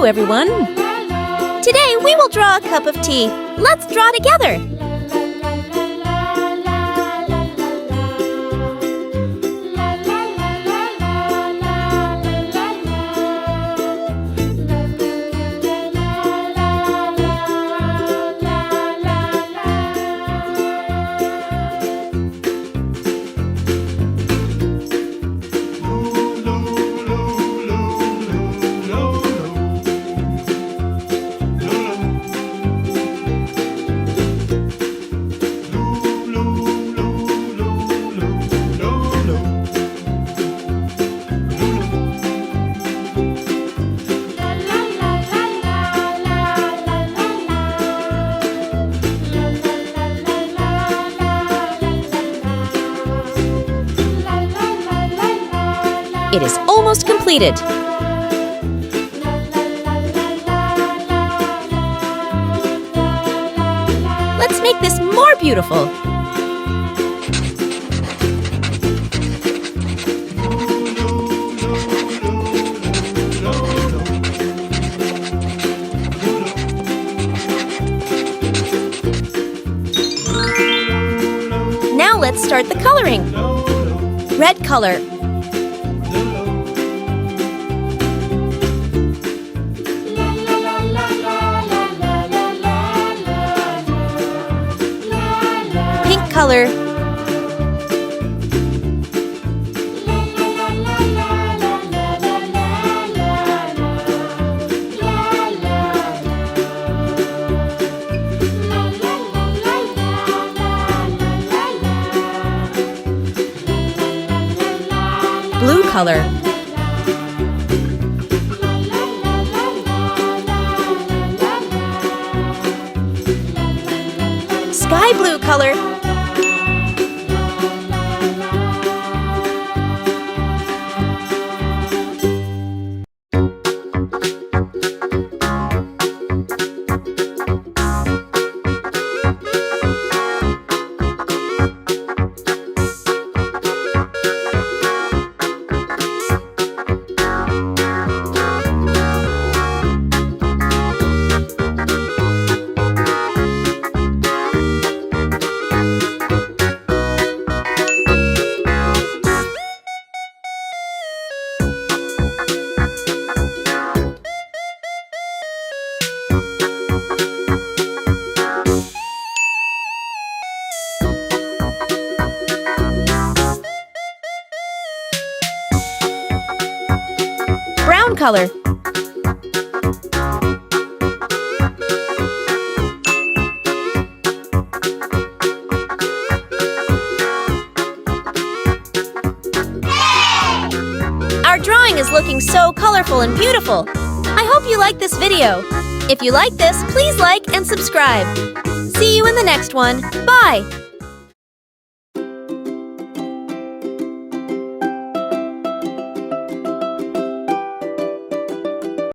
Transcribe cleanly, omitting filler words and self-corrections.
Hello, everyone! Today we will draw a cup of tea. Let's draw together! It is almost completed. Let's make this more beautiful. Now let's start the coloring. Red color. Color. Blue color. Sky blue color. Brown color. Our drawing is looking so colorful and beautiful. I hope you like this video. If you like this, please like and subscribe. See you in the next one. Bye!